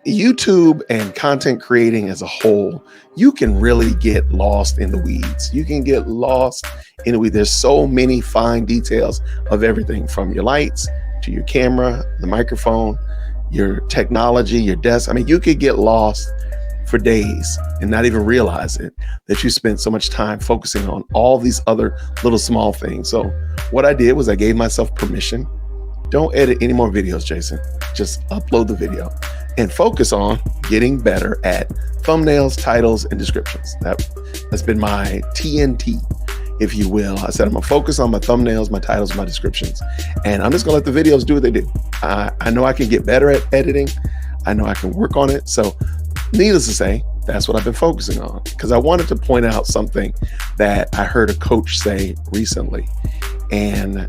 YouTube and content creating as a whole, you can really get lost in the weeds. You can get lost in the weeds. There's so many fine details of everything from your lights to your camera, the microphone, your technology, your desk. I mean, you could get lost for days and not even realize it, that you spent so much time focusing on all these other little small things. So what I did was I gave myself permission. Don't edit any more videos, Jason. Just upload the video and focus on getting better at thumbnails, titles, and descriptions. That's been my TNT, if you will. I said, I'm gonna focus on my thumbnails, my titles, my descriptions, and I'm just gonna let the videos do what they do. I know I can get better at editing. I know I can work on it. So needless to say, that's what I've been focusing on, because I wanted to point out something that I heard a coach say recently. And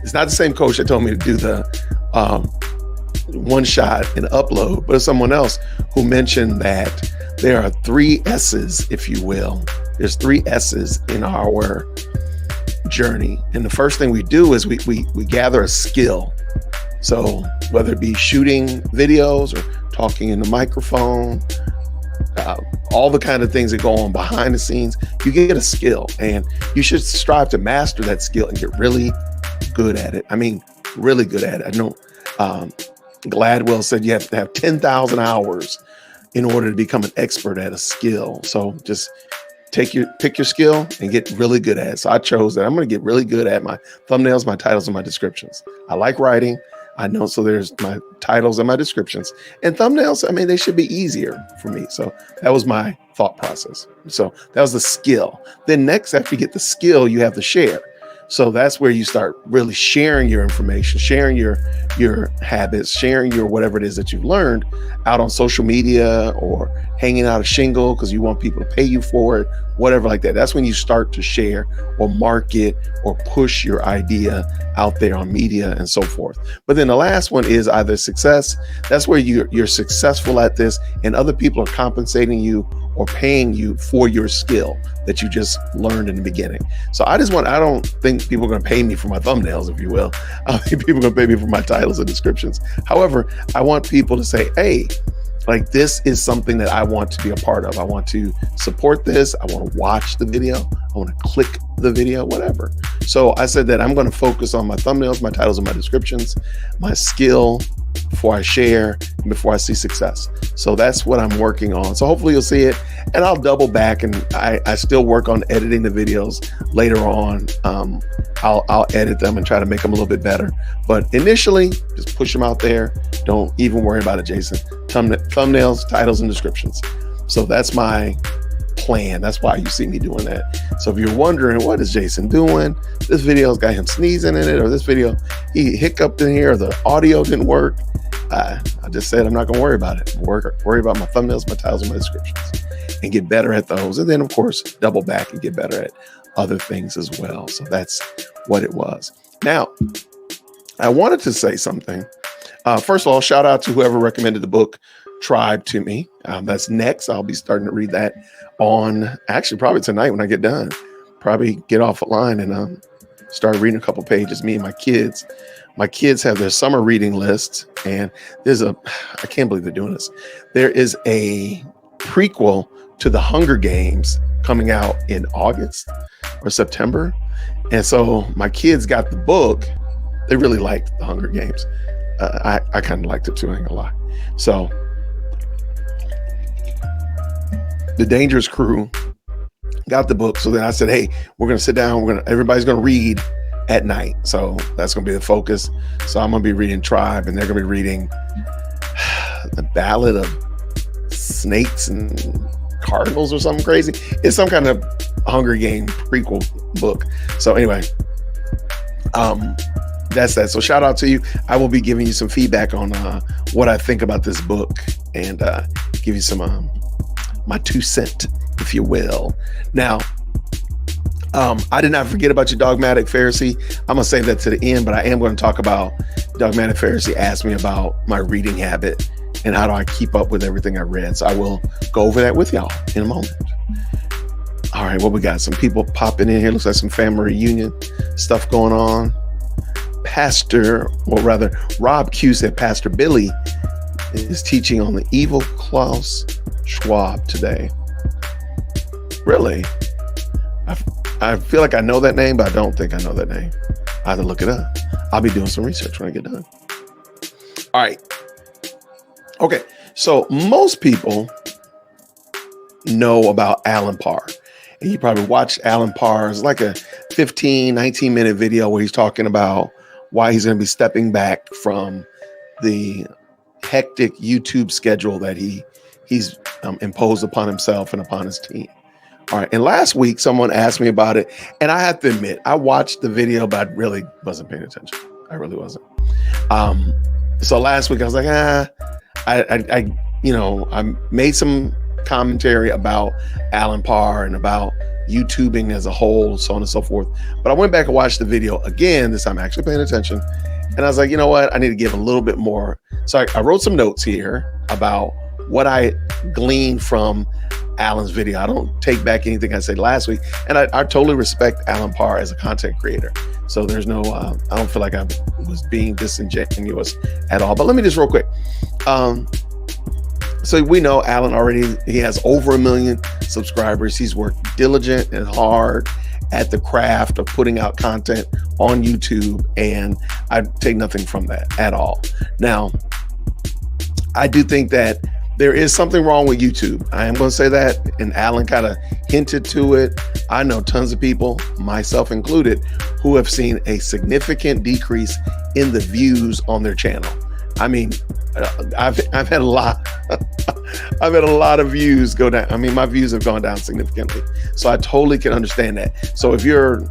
it's not the same coach that told me to do the one shot and upload, but it's someone else who mentioned that there are 3 S's, if you will. There's 3 S's in our journey. And the first thing we do is we gather a skill. So whether it be shooting videos or talking in the microphone, all the kind of things that go on behind the scenes, you get a skill, and you should strive to master that skill and get really good at it. I mean, really good at it. I know Gladwell said you have to have 10,000 hours in order to become an expert at a skill. So just pick your skill and get really good at it. So I chose that I'm going to get really good at my thumbnails, my titles, and my descriptions. I like writing. I know, so there's my titles and my descriptions. And thumbnails, I mean, they should be easier for me. So that was my thought process. So that was the skill. Then next, after you get the skill, you have the share. So that's where you start really sharing your information, sharing your habits, sharing your whatever it is that you've learned out on social media, or hanging out a shingle because you want people to pay you for it, whatever like that. That's when you start to share or market or push your idea out there on media and so forth. But then the last one is either success. That's where you're successful at this and other people are compensating you or paying you for your skill that you just learned in the beginning. So I don't think people are going to pay me for my thumbnails, if you will. I think people are going to pay me for my titles and descriptions. However, I want people to say, hey, like, this is something that I want to be a part of. I want to support this. I want to watch the video. I want to click the video, whatever. So I said that I'm going to focus on my thumbnails, my titles, and my descriptions, my skill before I share, and before I see success. So that's what I'm working on. So hopefully you'll see it, and I'll double back, and I still work on editing the videos later on. I'll edit them and try to make them a little bit better. But initially, just push them out there. Don't even worry about it, Jason. Thumbnails, titles, and descriptions. So that's my plan. That's why you see me doing that. So if you're wondering, what is Jason doing? This video's got him sneezing in it, or this video, he hiccuped in here, or the audio didn't work. I just said I'm not going to worry about it. Worry about my thumbnails, my titles, and my descriptions, and get better at those. And then, of course, double back and get better at other things as well. So that's what it was. Now, I wanted to say something. First of all, shout out to whoever recommended the book Tribe to me. That's next. I'll be starting to read that on, actually, probably tonight when I get done. Probably get off the line and start reading a couple pages. Me and my kids. My kids have their summer reading list, and I can't believe they're doing this. There is a prequel to the Hunger Games coming out in August or September. And so my kids got the book. They really liked the Hunger Games. I kind of liked it too, I ain't gonna lie. So the Dangerous Crew got the book. So then I said, hey, we're gonna sit down. Everybody's gonna read at night. So that's gonna be the focus. So I'm gonna be reading Tribe, and they're gonna be reading the Ballad of Snakes and Cardinals or something crazy. It's some kind of Hunger Game prequel book. So anyway, that's that. So shout out to you. I will be giving you some feedback on what I think about this book, and give you some my 2 cents, if you will. Now, I did not forget about your Dogmatic Pharisee. I'm gonna save that to the end, but I am going to talk about Dogmatic Pharisee asked me about my reading habit and how do I keep up with everything I read. So I will go over that with y'all in a moment. All right, what we got? Some people popping in here. Looks like some family reunion stuff going on. Rob Q said Pastor Billy is teaching on the evil Klaus Schwab today. Really? I feel like I know that name, but I don't think I know that name. I have to look it up. I'll be doing some research when I get done. All right. Okay. So most people know about Alan Parr. And you probably watched Alan Parr. It's like a 15, 19-minute video where he's talking about why he's going to be stepping back from the hectic YouTube schedule that he's imposed upon himself and upon his team. All right. And last week, someone asked me about it. And I have to admit, I watched the video, but I really wasn't paying attention. I really wasn't. So last week I was like, I made some commentary about Alan Parr and about YouTubing as a whole, so on and so forth. But I went back and watched the video again. This time actually paying attention. And I was like, you know what? I need to give a little bit more. So I wrote some notes here about what I gleaned from Alan's video. I don't take back anything I said last week. And I totally respect Alan Parr as a content creator. So there's no, I don't feel like I was being disingenuous at all. But let me just real quick. So we know Alan already, he has over 1 million subscribers. He's worked diligent and hard at the craft of putting out content on YouTube. And I take nothing from that at all. Now, I do think that there is something wrong with YouTube. I am going to say that. And Alan kind of hinted to it. I know tons of people, myself included, who have seen a significant decrease in the views on their channel. I mean, I've had a lot. I've had a lot of views go down. I mean, my views have gone down significantly. So I totally can understand that. So if you're,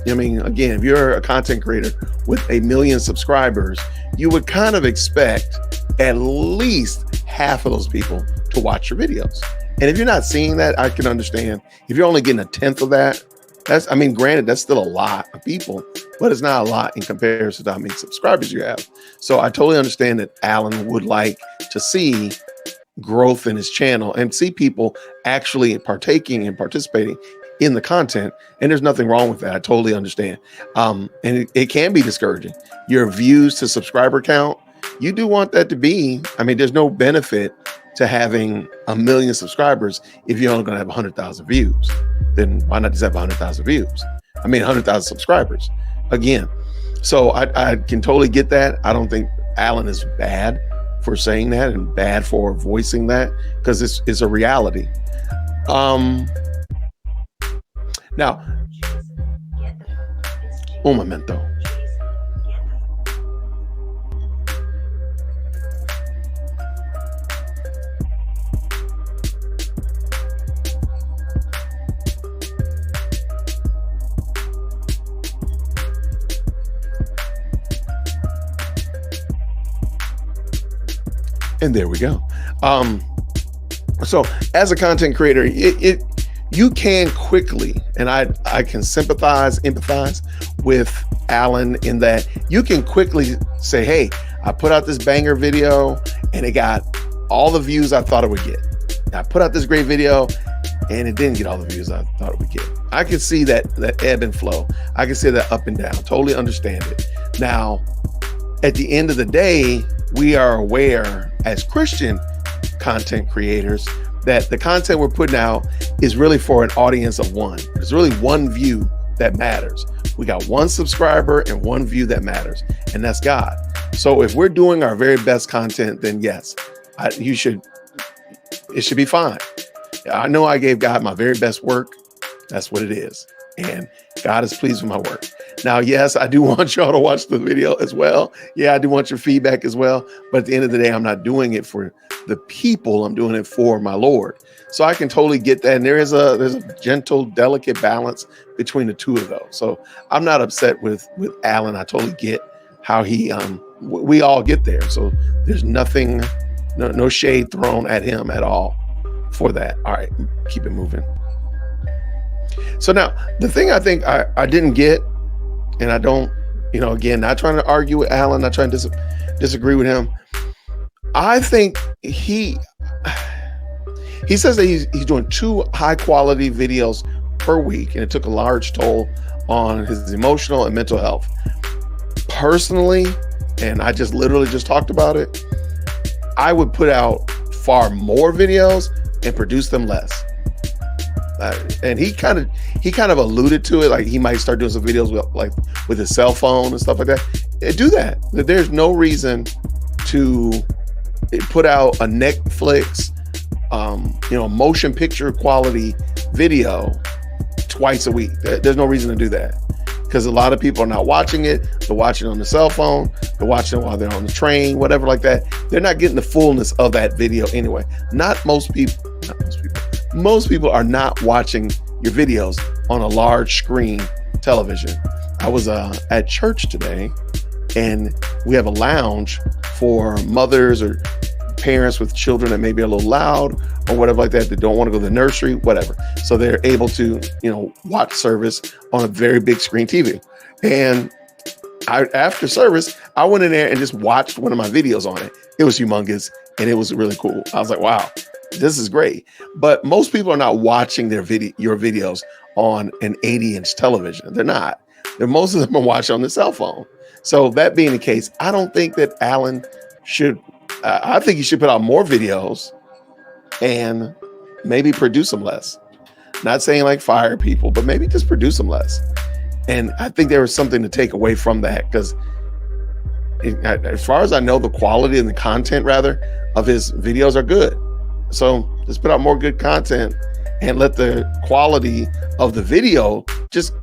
if you're a content creator with 1 million subscribers, you would kind of expect at least half of those people to watch your videos. And if you're not seeing that, I can understand. If you're only getting 1/10 of that, granted, that's still a lot of people, but it's not a lot in comparison to how many subscribers you have. So I totally understand that Alan would like to see growth in his channel and see people actually partaking and participating in the content. And there's nothing wrong with that. I totally understand. And it can be discouraging. Your views to subscriber count, you do want that to be, there's no benefit to having 1 million subscribers if you're only going to have 100,000 views. Then why not just have 100,000 views? 100,000 subscribers again. So I can totally get that. I don't think Alan is bad for saying that and bad for voicing that, because it's a reality. Now, un momento. And there we go. So as a content creator, you can quickly, and I can empathize with Alan in that you can quickly say, hey, I put out this banger video and it got all the views I thought it would get. I put out this great video and it didn't get all the views I thought it would get. I can see that ebb and flow. I can see that up and down. Totally understand it. Now, at the end of the day, we are aware as Christian content creators that the content we're putting out is really for an audience of one. It's really one view that matters. We got one subscriber and one view that matters, and that's God. So if we're doing our very best content, then yes, it should be fine. I know I gave God my very best work. That's what it is. And God is pleased with my work. Now, yes, I do want y'all to watch the video as well. Yeah, I do want your feedback as well. But at the end of the day, I'm not doing it for the people. I'm doing it for my Lord. So I can totally get that. And there's a gentle, delicate balance between the two of those. So I'm not upset with Alan. I totally get how we all get there. So there's nothing, no shade thrown at him at all for that. All right, keep it moving. So now the thing I think I didn't get, and I don't, again, not trying to argue with Alan, not trying to disagree with him. I think he says that he's doing 2 high quality videos per week, and it took a large toll on his emotional and mental health. personally, and I just literally just talked about it, I would put out far more videos and produce them less. And he kind of alluded to it, like he might start doing some videos with his cell phone and stuff like that. Do that. There's no reason to put out a Netflix, motion picture quality video twice a week. There's no reason to do that, because a lot of people are not watching it. They're watching it on the cell phone. They're watching it while they're on the train, whatever like that. They're not getting the fullness of that video anyway. Most people are not watching your videos on a large screen television. I was at church today, and we have a lounge for mothers or parents with children that may be a little loud or whatever like that don't want to go to the nursery, whatever. So they're able to, watch service on a very big screen TV. And after service, I went in there and just watched one of my videos on it. It was humongous and it was really cool. I was like, wow, this is great. But most people are not watching your videos on an 80-inch television. They're not. Most of them are watching on the cell phone. So that being the case, I don't think that Alan should. I think he should put out more videos and maybe produce them less. Not saying like fire people, but maybe just produce them less. And I think there was something to take away from that, because as far as I know, the quality and the content rather of his videos are good. So just put out more good content and let the quality of the video just,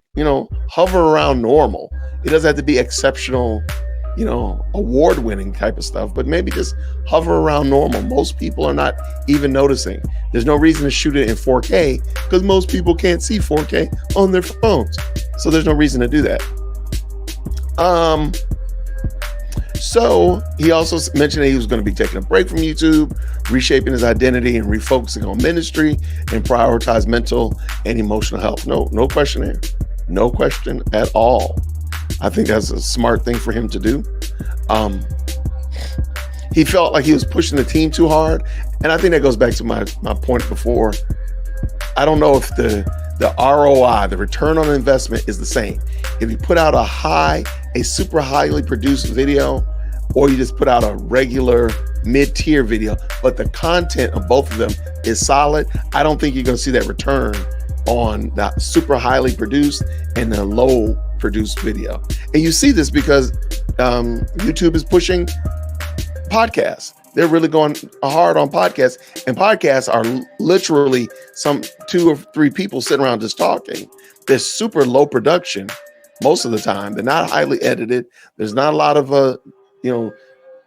hover around normal. It doesn't have to be exceptional, award-winning type of stuff, but maybe just hover around normal. Most people are not even noticing. There's no reason to shoot it in 4K because most people can't see 4K on their phones. So there's no reason to do that. So he also mentioned that he was going to be taking a break from YouTube, reshaping his identity and refocusing on ministry and prioritize mental and emotional health. No question there. No question at all. I think that's a smart thing for him to do. He felt like he was pushing the team too hard. And I think that goes back to my point before. I don't know if the ROI, the return on investment, is the same. If you put out a super highly produced video, or you just put out a regular mid-tier video, but the content of both of them is solid, I don't think you're going to see that return on the super highly produced and the low produced video. And you see this because YouTube is pushing podcasts. They're really going hard on podcasts, and podcasts are literally some 2 or 3 people sitting around just talking. They're super low production most of the time. They're not highly edited. There's not a lot of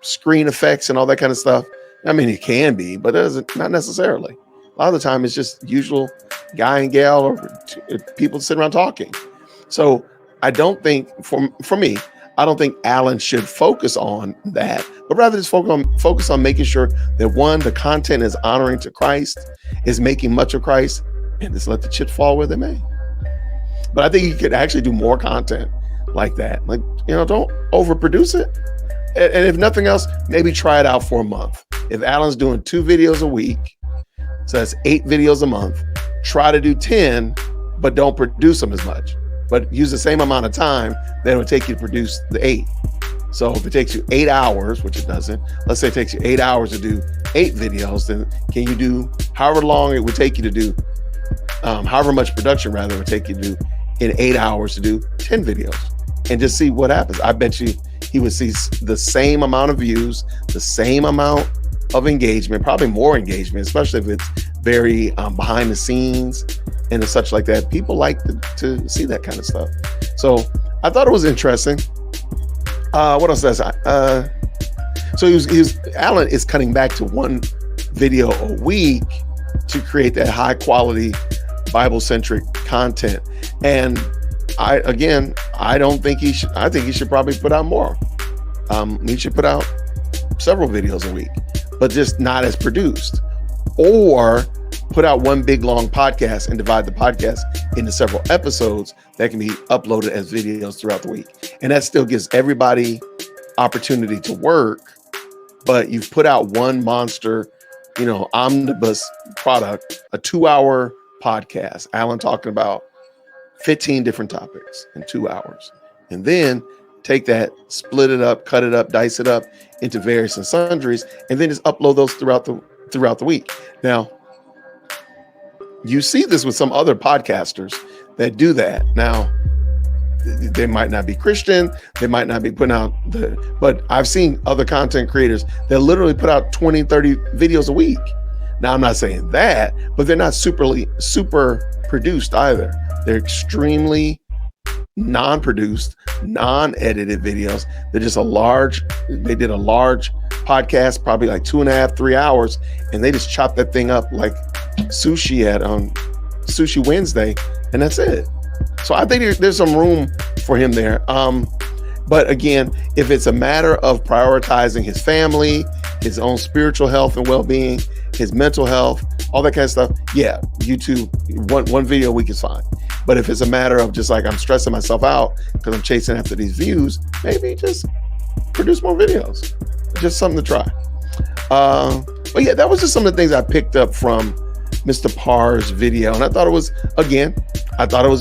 screen effects and all that kind of stuff. I mean, it can be, but not necessarily. A lot of the time, it's just usual guy and gal or people sitting around talking. So I don't think, for me, I don't think Alan should focus on that, but rather just focus on making sure that, one, the content is honoring to Christ, is making much of Christ, and just let the chips fall where they may. But I think he could actually do more content like that. Like, don't overproduce it. And if nothing else, maybe try it out for a month. If Alan's doing 2 videos a week, so that's 8 videos a month, try to do 10, but don't produce them as much. But use the same amount of time that it would take you to produce the 8. So if it takes you 8 hours, which it doesn't, let's say it takes you 8 hours to do 8 videos, then can you do however long it would take you to do, however much production rather it would take you to do in 8 hours to do 10 videos, and just see what happens. I bet you he would see the same amount of views, the same amount of engagement, probably more engagement, especially if it's very behind the scenes and such like that. People like to see that kind of stuff. So I thought it was interesting. What else does I? So Alan is cutting back to 1 video a week to create that high quality Bible-centric content. And I don't think he should. I think he should probably put out more. He should put out several videos a week, but just not as produced, or put out 1 big long podcast and divide the podcast into several episodes that can be uploaded as videos throughout the week. And that still gives everybody opportunity to work, but you've put out 1 monster, omnibus product, a 2-hour podcast, Alan talking about 15 different topics in 2 hours, and then take that, split it up, cut it up, dice it up into various and sundries, and then just upload those throughout the week. Now, you see this with some other podcasters that do that. Now, they might not be Christian, they might not be putting out but I've seen other content creators that literally put out 20, 30 videos a week. Now, I'm not saying that, but they're not super produced either. They're extremely non-produced, non-edited videos. They did a large podcast, probably like 2.5, 3 hours, and they just chopped that thing up like sushi at Sushi Wednesday, and that's it. So I think there's some room for him there. But again, if it's a matter of prioritizing his family, his own spiritual health and well-being, his mental health, all that kind of stuff, yeah, YouTube, one video a week is fine. But if it's a matter of just like, I'm stressing myself out because I'm chasing after these views, maybe just produce more videos. Just something to try. But yeah, that was just some of the things I picked up from Mr. Parr's video. And I thought it was a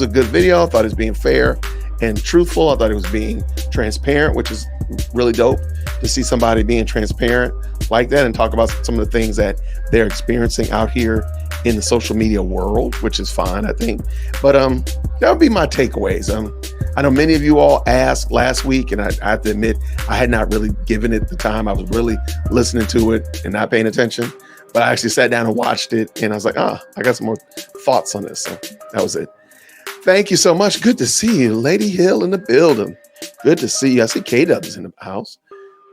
good video. I thought it was being fair and truthful. I thought it was being transparent, which is really dope to see somebody being transparent like that and talk about some of the things that they're experiencing out here in the social media world, which is fine, I think. But that would be my takeaways. I know many of you all asked last week, and I have to admit, I had not really given it the time. I was really listening to it and not paying attention. But I actually sat down and watched it, and I was like, I got some more thoughts on this. So that was it. Thank you so much. Good to see you. Lady Hill in the building. Good to see you. I see K-Dub's in the house.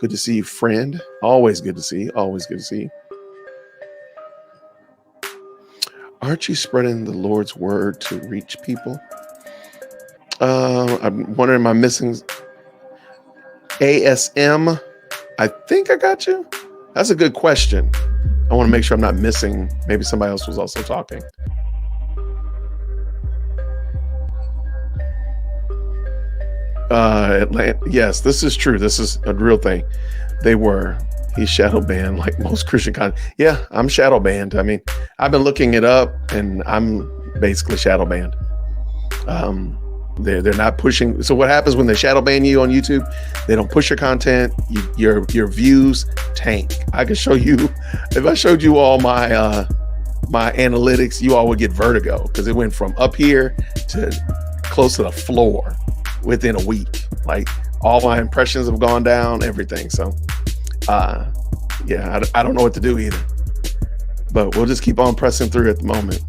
Good to see you, friend. Always good to see you. Always good to see you. Aren't you spreading the Lord's word to reach people? I'm wondering, am I missing ASM? I think I got you. That's a good question. I want to make sure I'm not missing. Maybe somebody else was also talking. Atlanta. Yes, this is true. This is a real thing. He's shadow banned like most Christian content. Yeah, I'm shadow banned. I mean, I've been looking it up and I'm basically shadow banned. They're not pushing. So what happens when they shadow ban you on YouTube? They don't push your content. Your views tank. I can show you, if I showed you all my my analytics, you all would get vertigo because it went from up here to close to the floor within a week. Like all my impressions have gone down, everything. So yeah, I don't know what to do either, but we'll just keep on pressing through at the moment.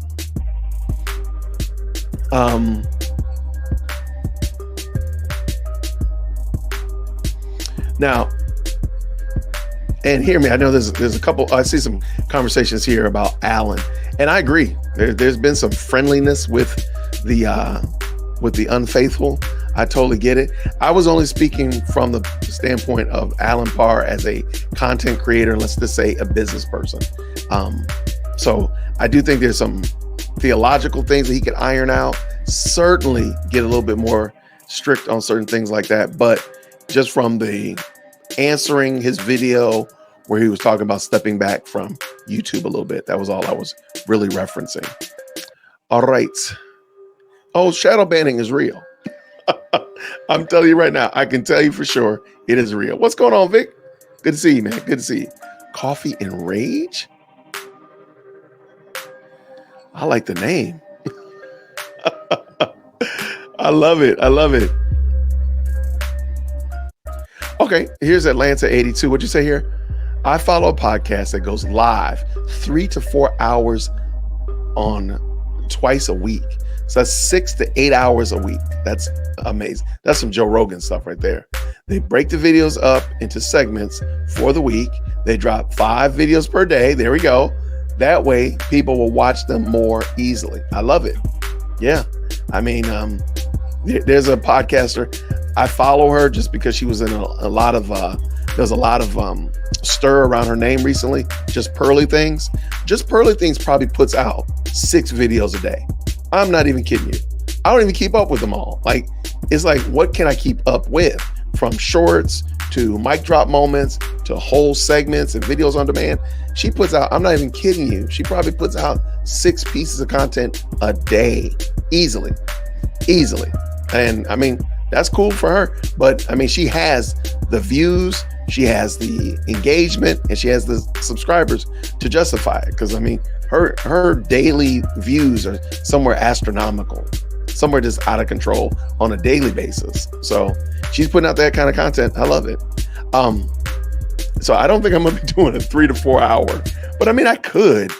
Now, and hear me, I know there's a couple, I see some conversations here about Alan, and I agree. There's been some friendliness with the unfaithful. I totally get it. I was only speaking from the standpoint of Alan Parr as a content creator, let's just say a business person. So I do think there's some theological things that he could iron out, certainly get a little bit more strict on certain things like that. But just from the answering his video where he was talking about stepping back from YouTube a little bit, that was all I was really referencing. All right. Oh, shadow banning is real. I'm telling you right now, I can tell you for sure it is real. What's going on, Vic? Good to see you, man. Good to see you. Coffee and Rage? I like the name. I love it. I love it. Okay, here's Atlanta 82. What'd you say here? I follow a podcast that goes live 3 to 4 hours on twice a week. So that's 6 to 8 hours a week. That's amazing. That's some Joe Rogan stuff right there. They break the videos up into segments for the week. They drop 5 videos per day. There we go. That way people will watch them more easily. I love it. Yeah. I mean, there's a podcaster. I follow her just because she was in a lot of, there's a lot of stir around her name recently. Just Pearly Things. Just Pearly Things probably puts out 6 videos a day. I'm not even kidding you. I don't even keep up with them all. Like, it's like, what can I keep up with? From shorts to mic drop moments to whole segments and videos on demand. She puts out, I'm not even kidding you, she probably puts out 6 pieces of content a day. Easily. And I mean, That's cool for her. But I mean, she has the views, she has the engagement, and she has the subscribers to justify it. Because I mean, her daily views are somewhere astronomical, somewhere just out of control on a daily basis. So she's putting out that kind of content. I love it. So I don't think I'm gonna be doing a 3 to 4 hour, but I mean, I could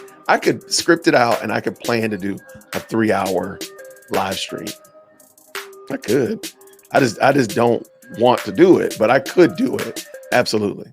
script it out and I could plan to do a 3 hour live stream. I could. I just don't want to do it, but I could do it. Absolutely.